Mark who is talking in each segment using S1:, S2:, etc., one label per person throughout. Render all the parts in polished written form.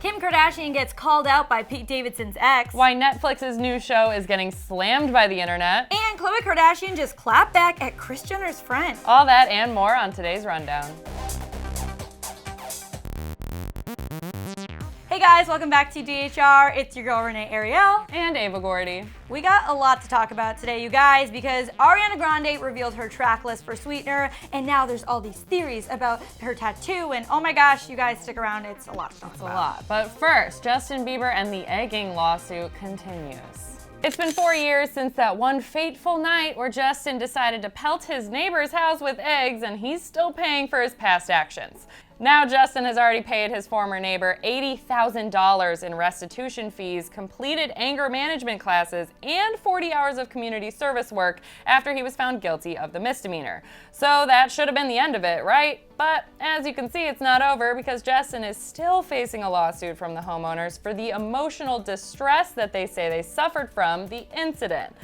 S1: Kim Kardashian gets called out by Pete Davidson's ex.
S2: Why Netflix's new show is getting slammed by the internet.
S1: And Khloe Kardashian just clapped back at Kris Jenner's friend.
S2: All that and more on today's rundown.
S1: Hey guys, welcome back to DHR. It's your girl Renee Ariel.
S2: And Ava Gordy.
S1: We got a lot to talk about today, you guys, because Ariana Grande revealed her track list for Sweetener, and now there's all these theories about her tattoo, and oh my gosh, you guys stick around, it's a lot to talk about.
S2: It's a lot. But first, Justin Bieber and the egging lawsuit continues. It's been 4 years since that one fateful night where Justin decided to pelt his neighbor's house with eggs, and he's still paying for his past actions. Now Justin has already paid his former neighbor $80,000 in restitution fees, completed anger management classes, and 40 hours of community service work after he was found guilty of the misdemeanor. So that should have been the end of it, right? But as you can see, it's not over because Justin is still facing a lawsuit from the homeowners for the emotional distress that they say they suffered from the incident.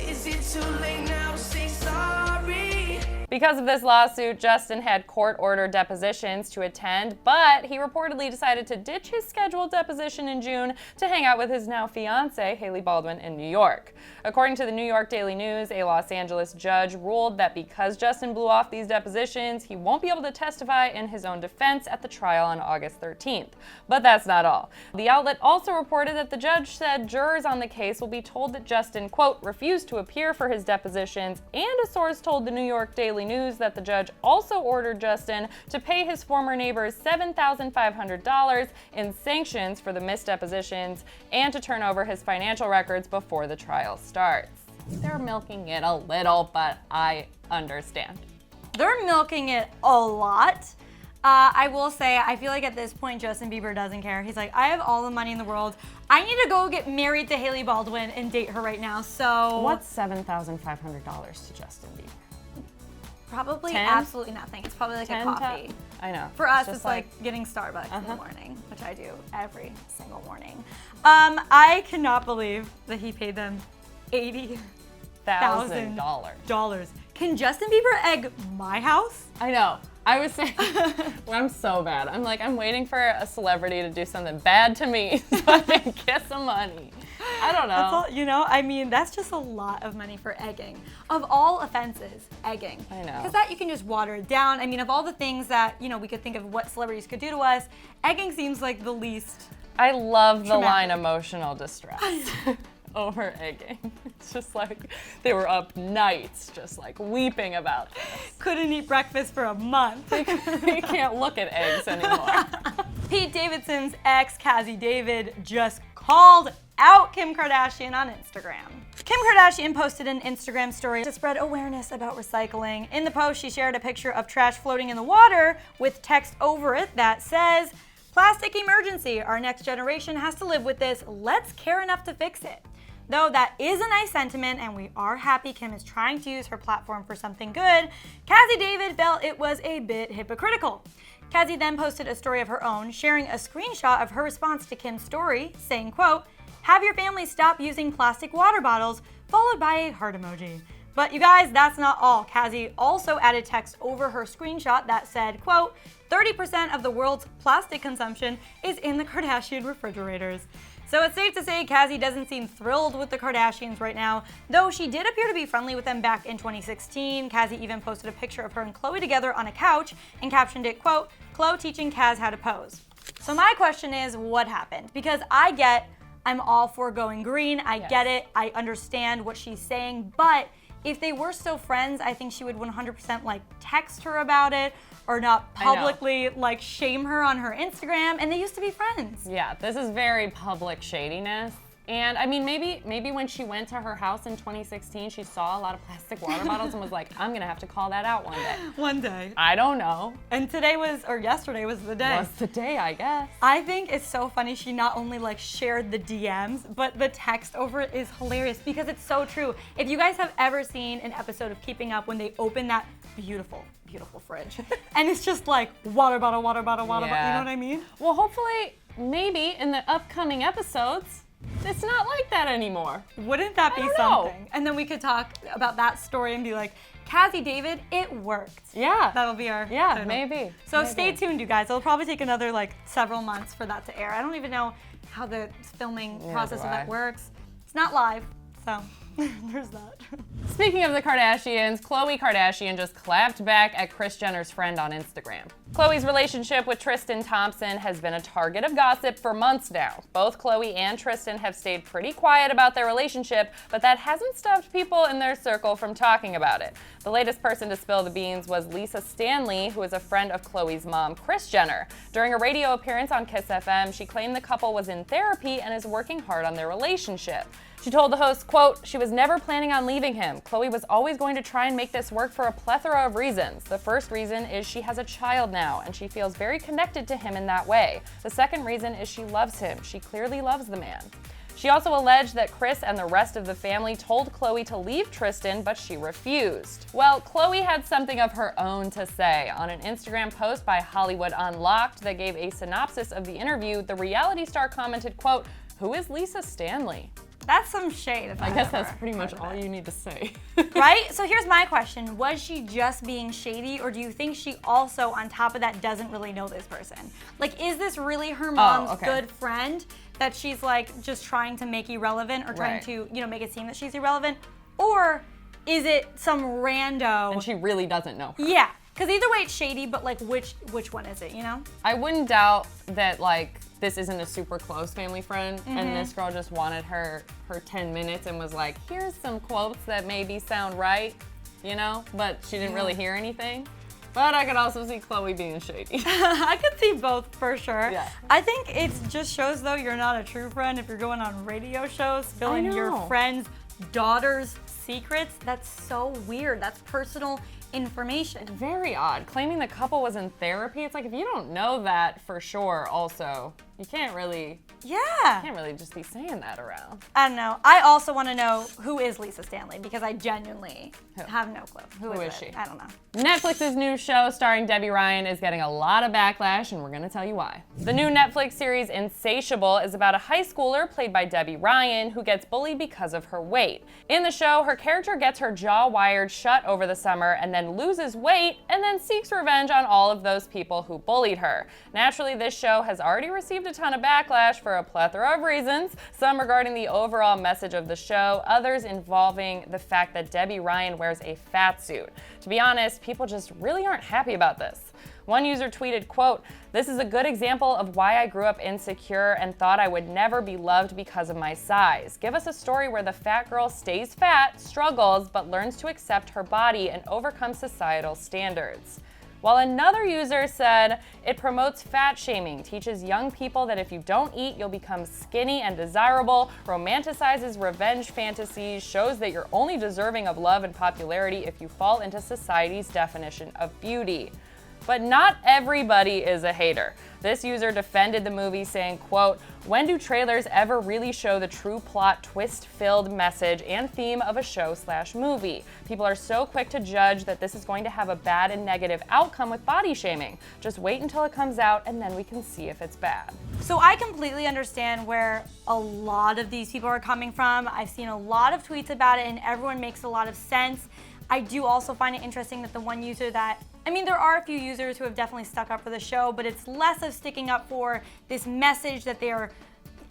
S3: Is it too late now to say sorry?
S2: Because of this lawsuit, Justin had court-ordered depositions to attend, but he reportedly decided to ditch his scheduled deposition in June to hang out with his now fiancée, Hailey Baldwin, in New York. According to the New York Daily News, a Los Angeles judge ruled that because Justin blew off these depositions, he won't be able to testify in his own defense at the trial on August 13th. But that's not all. The outlet also reported that the judge said jurors on the case will be told that Justin, quote, refused to appear for his depositions, and a source told the New York Daily News that the judge also ordered Justin to pay his former neighbors $7,500 in sanctions for the missed depositions and to turn over his financial records before the trial starts. They're milking it a little, but I understand.
S1: They're milking it a lot. I will say, I feel like at this point, Justin Bieber doesn't care. He's like, I have all the money in the world. I need to go get married to Hailey Baldwin and date her right now, so...
S2: What's $7,500 to Justin Bieber?
S1: Probably
S2: 10?
S1: absolutely nothing. It's probably like a coffee.
S2: I know.
S1: For us, it's like getting Starbucks in the morning, which I do every single morning. I cannot believe that he paid them $80,000. Can Justin Bieber egg my house?
S2: I know. I was saying, well, I'm so bad. I'm like, I'm waiting for a celebrity to do something bad to me so I can get some money. I don't know.
S1: That's all, you know, I mean, that's just a lot of money for egging. Of all offenses, egging.
S2: I know.
S1: Because that you can just water it down. I mean, of all the things that, you know, we could think of what celebrities could do to us, egging seems like the least.
S2: I love the
S1: traumatic.
S2: line emotional distress over egging. It's just like they were up nights just like weeping about this.
S1: Couldn't eat breakfast for a month.
S2: They can't look at eggs anymore.
S1: Pete Davidson's ex, Cassie David, just called out Kim Kardashian on Instagram. Kim Kardashian posted an Instagram story to spread awareness about recycling. In the post, she shared a picture of trash floating in the water with text over it that says, "Plastic emergency. Our next generation has to live with this. Let's care enough to fix it." Though that is a nice sentiment and we are happy Kim is trying to use her platform for something good, Cassie David felt it was a bit hypocritical. Cassie then posted a story of her own, sharing a screenshot of her response to Kim's story, saying, quote, "Have your family stop using plastic water bottles," followed by a heart emoji. But you guys, that's not all. Cassie also added text over her screenshot that said, quote, 30% of the world's plastic consumption is in the Kardashian refrigerators. So it's safe to say Cassie doesn't seem thrilled with the Kardashians right now, though she did appear to be friendly with them back in 2016. Cassie even posted a picture of her and Khloe together on a couch and captioned it, quote, "Khloe teaching Kaz how to pose." So my question is, what happened? Because I'm all for going green. I get it. I understand what she's saying. But if they were still friends, I think she would 100% like text her about it or not publicly like shame her on her Instagram. And they used to be friends.
S2: Yeah, this is very public shadiness. And I mean, maybe when she went to her house in 2016, she saw a lot of plastic water bottles and was like, I'm gonna have to call that out one day.
S1: One day.
S2: I don't know.
S1: And yesterday was the day.
S2: Was the day, I guess.
S1: I think it's so funny she not only like shared the DMs, but the text over it is hilarious because it's so true. If you guys have ever seen an episode of Keeping Up when they open that beautiful fridge and it's just like water bottle, you know what I mean?
S2: Well, hopefully, maybe in the upcoming episodes, it's not like that anymore.
S1: Wouldn't that be
S2: don't know.
S1: something? And then we could talk about that story and be like, Cassie David, it worked.
S2: Yeah.
S1: That'll be our
S2: Yeah,
S1: title.
S2: maybe.
S1: So
S2: Maybe.
S1: stay tuned, you guys. It'll probably take another several months for that to air. I don't even know how the filming process
S2: do
S1: of that
S2: I.
S1: works. It's not live, so there's that.
S2: Speaking of the Kardashians, Khloe Kardashian just clapped back at Kris Jenner's friend on Instagram. Khloe's relationship with Tristan Thompson has been a target of gossip for months now. Both Khloe and Tristan have stayed pretty quiet about their relationship, but that hasn't stopped people in their circle from talking about it. The latest person to spill the beans was Lisa Stanley, who is a friend of Khloe's mom, Kris Jenner. During a radio appearance on Kiss FM, she claimed the couple was in therapy and is working hard on their relationship. She told the host, quote, "She was never planning on leaving him. Khloe was always going to try and make this work for a plethora of reasons. The first reason is she has a child now, and she feels very connected to him in that way. The second reason is she loves him. She clearly loves the man." She also alleged that Kris and the rest of the family told Khloe to leave Tristan, but she refused. Well, Khloe had something of her own to say. On an Instagram post by Hollywood Unlocked that gave a synopsis of the interview, the reality star commented, quote, "Who is Lisa Stanley?"
S1: That's some shade. If
S2: I guess
S1: ever
S2: that's pretty much
S1: heard of
S2: all
S1: it.
S2: you need to say.
S1: Right? So here's my question. Was she just being shady, or do you think she also, on top of that, doesn't really know this person? Is this really her mom's
S2: okay.
S1: good friend that she's just trying to make irrelevant or trying
S2: Right.
S1: to, make it seem that she's irrelevant? Or is it some rando?
S2: And she really doesn't know her.
S1: Yeah. Because either way it's shady, but which one is it,
S2: I wouldn't doubt that this isn't a super close family friend and this girl just wanted her 10 minutes and was like, here's some quotes that maybe sound right, but she didn't really hear anything. But I could also see Khloe being shady.
S1: I could see both for sure.
S2: Yeah.
S1: I think it just shows though you're not a true friend if you're going on radio shows spilling your
S2: know.
S1: friend's daughter's secrets. That's so weird. That's personal information.
S2: Very odd. Claiming the couple was in therapy, it's like if you don't know that for sure also, you can't really just be saying that around.
S1: I don't know. I also want to know who is Lisa Stanley because I genuinely have no clue.
S2: Who is
S1: it?
S2: she?
S1: I don't know.
S2: Netflix's new show starring Debbie Ryan is getting a lot of backlash, and we're going to tell you why. The new Netflix series Insatiable is about a high schooler played by Debbie Ryan who gets bullied because of her weight. In the show, her character gets her jaw wired shut over the summer and then loses weight and then seeks revenge on all of those people who bullied her. Naturally, this show has already received a ton of backlash for a plethora of reasons, some regarding the overall message of the show, others involving the fact that Debbie Ryan wears a fat suit. To be honest, people just really aren't happy about this. One user tweeted, quote, "This is a good example of why I grew up insecure and thought I would never be loved because of my size. Give us a story where the fat girl stays fat, struggles, but learns to accept her body and overcome societal standards." While another user said, "It promotes fat shaming, teaches young people that if you don't eat, you'll become skinny and desirable, romanticizes revenge fantasies, shows that you're only deserving of love and popularity if you fall into society's definition of beauty." But not everybody is a hater. This user defended the movie saying, quote, "When do trailers ever really show the true plot twist-filled message and theme of a show/movie? People are so quick to judge that this is going to have a bad and negative outcome with body shaming. Just wait until it comes out and then we can see if it's bad."
S1: So I completely understand where a lot of these people are coming from. I've seen a lot of tweets about it and everyone makes a lot of sense. I do also find it interesting that the one user there are a few users who have definitely stuck up for the show, but it's less of sticking up for this message that they're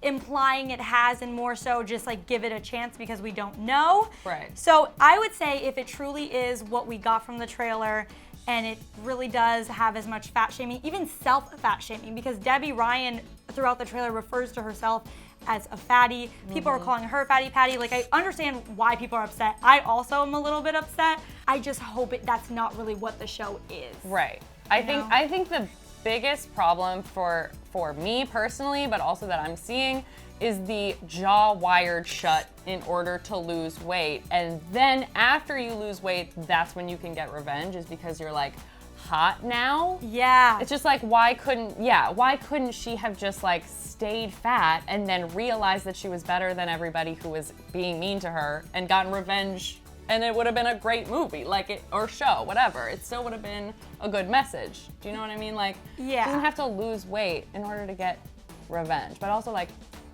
S1: implying it has and more so just give it a chance because we don't know.
S2: Right.
S1: So I would say if it truly is what we got from the trailer and it really does have as much fat shaming, even self-fat shaming, because Debbie Ryan throughout the trailer refers to herself as a fatty. People are calling her fatty patty. I understand why people are upset. I also am a little bit upset. I just hope that's not really what the show is.
S2: Right. I think the biggest problem for me personally, but also that I'm seeing, is the jaw wired shut in order to lose weight. And then after you lose weight, that's when you can get revenge, is because you're hot now.
S1: Yeah.
S2: It's just why couldn't she have just stayed fat and then realized that she was better than everybody who was being mean to her and gotten revenge, and it would have been a great movie, or show, whatever. It still would have been a good message. Do you know what I mean?
S1: Yeah.
S2: She doesn't have to lose weight in order to get revenge, but also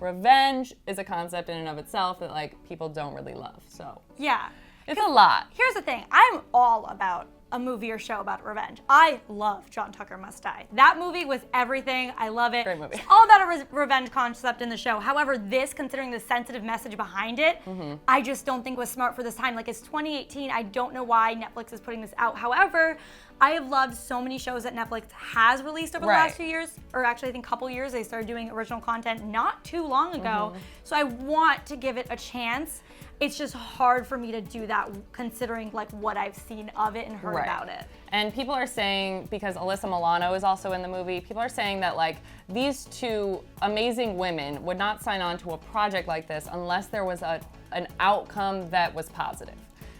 S2: revenge is a concept in and of itself that like people don't really love. So
S1: Yeah.
S2: it's a lot.
S1: Here's the thing. I'm all about a movie or show about revenge. I love John Tucker Must Die. That movie was everything. I love it.
S2: Great movie.
S1: It's all about a revenge concept in the show. However, this, considering the sensitive message behind it, I just don't think was smart for this time. Like, it's 2018. I don't know why Netflix is putting this out. However, I have loved so many shows that Netflix has released over the last few years, or actually I think a couple years. They started doing original content not too long ago. So I want to give it a chance. It's just hard for me to do that considering like what I've seen of it and heard about it.
S2: And people are saying, because Alyssa Milano is also in the movie, people are saying that like these two amazing women would not sign on to a project like this unless there was an outcome that was positive.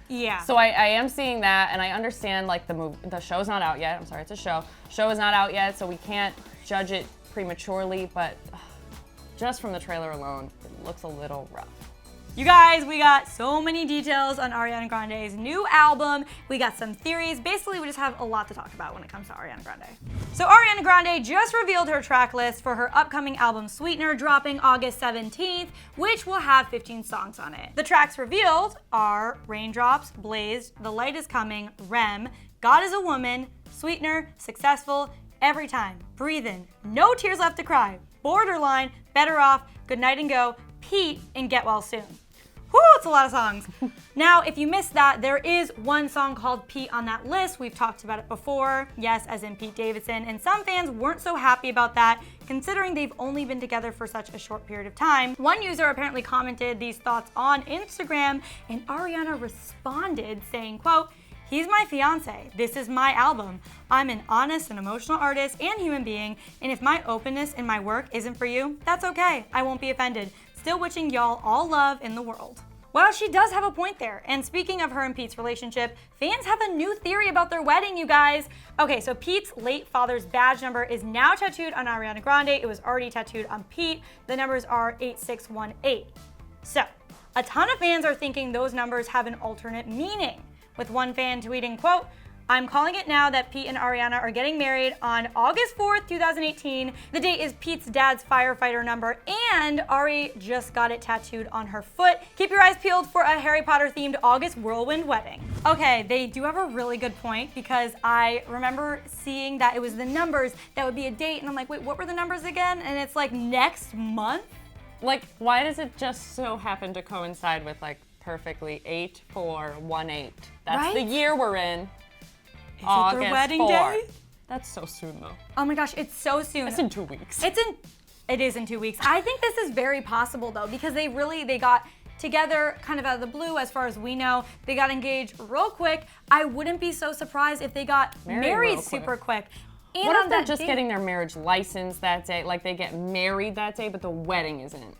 S1: Yeah.
S2: So I am seeing that, and I understand like the show's not out yet. I'm sorry, it's a show. Show is not out yet, so we can't judge it prematurely, but just from the trailer alone, it looks a little rough.
S1: You guys, we got so many details on Ariana Grande's new album. We got some theories. Basically, we just have a lot to talk about when it comes to Ariana Grande. So Ariana Grande just revealed her track list for her upcoming album Sweetener, dropping August 17th, which will have 15 songs on it. The tracks revealed are Raindrops, Blazed, The Light Is Coming, Rem, God Is a Woman, Sweetener, Successful, Every Time, Breathin', No Tears Left to Cry, Borderline, Better Off, Good Night and Go, Pete, and Get Well Soon. Whew, it's a lot of songs. Now, if you missed that, there is one song called Pete on that list. We've talked about it before. Yes, as in Pete Davidson. And some fans weren't so happy about that, considering they've only been together for such a short period of time. One user apparently commented these thoughts on Instagram, and Ariana responded saying, quote, "He's my fiance. This is my album. I'm an honest and emotional artist and human being, and if my openness in my work isn't for you, that's okay. I won't be offended. Still wishing y'all all love in the world." Well, she does have a point there. And speaking of her and Pete's relationship, fans have a new theory about their wedding, you guys. Okay, so Pete's late father's badge number is now tattooed on Ariana Grande. It was already tattooed on Pete. The numbers are 8618. So, a ton of fans are thinking those numbers have an alternate meaning, with one fan tweeting, quote, "I'm calling it now that Pete and Ariana are getting married on August 4th, 2018. The date is Pete's dad's firefighter number, and Ari just got it tattooed on her foot. Keep your eyes peeled for a Harry Potter themed August whirlwind wedding." Okay, they do have a really good point, because I remember seeing that it was the numbers that would be a date, and I'm like, wait, what were the numbers again? And it's like next month?
S2: Like, why does it just so happen to coincide with like perfectly 8/4/18? That's
S1: Right?
S2: the year we're in.
S1: Is it their wedding day?
S2: That's so soon though.
S1: Oh my gosh, it's so soon.
S2: It's in 2 weeks.
S1: It is in 2 weeks. I think this is very possible though, because they got together kind of out of the blue as far as we know. They got engaged real quick. I wouldn't be so surprised if they got married super quick. And
S2: What
S1: on
S2: if they're
S1: that
S2: just
S1: date-
S2: getting their marriage license that day? Like they get married that day, but the wedding isn't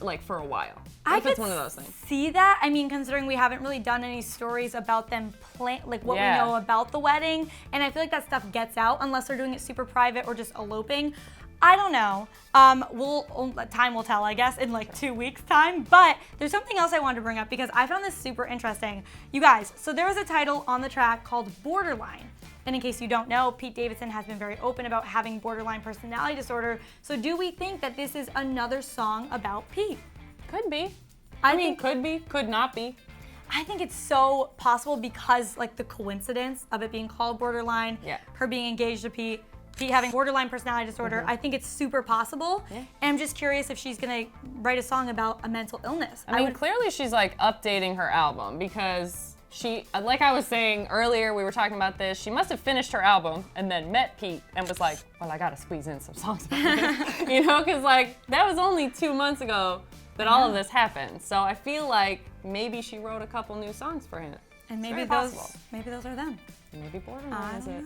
S2: like for a while. What if it's one of those things?
S1: See that? I mean, considering we haven't really done any stories about them like what we
S2: Yeah.
S1: know about the wedding, and I feel like that stuff gets out unless they're doing it super private or just eloping. I don't know. Time will tell, I guess, in like 2 weeks' time. But there's something else I wanted to bring up because I found this super interesting. You guys, so there was a title on the track called Borderline. And in case you don't know, Pete Davidson has been very open about having borderline personality disorder. So do we think that this is another song about Pete?
S2: Could be.
S1: I
S2: mean,
S1: think
S2: could be, could not be.
S1: I think it's so possible because like the coincidence of it being called Borderline, her being engaged to Pete having borderline personality disorder, I think it's super possible. And I'm just curious if she's gonna write a song about a mental illness.
S2: I mean, clearly she's like updating her album because she, like I was saying earlier, we were talking about this, she must have finished her album and then met Pete and was like, well, I gotta squeeze in some songs about this. You know, because like that was only 2 months ago that all of this happened. So I feel like maybe she wrote a couple new songs for him.
S1: And maybe
S2: those
S1: are them.
S2: Maybe Borderline is it.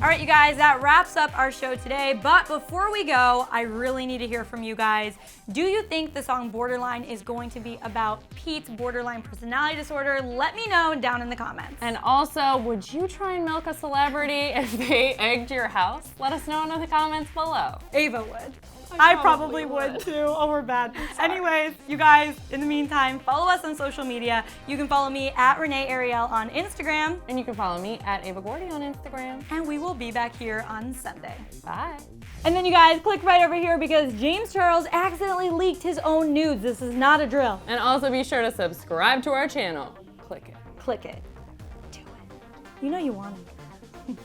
S1: All right, you guys, that wraps up our show today. But before we go, I really need to hear from you guys. Do you think the song Borderline is going to be about Pete's borderline personality disorder? Let me know down in the comments.
S2: And also, would you try and milk a celebrity if they egged your house? Let us know in the comments below.
S1: Ava would. I probably would too. Oh, we're bad. Anyways, you guys, in the meantime, follow us on social media. You can follow me at Renee Ariel on Instagram.
S2: And you can follow me at Ava Gordy on Instagram.
S1: And we will be back here on Sunday.
S2: Bye.
S1: And then you guys click right over here because James Charles accidentally leaked his own nudes. This is not a drill.
S2: And also be sure to subscribe to our channel. Click it.
S1: Click it. Do it. You know you want it.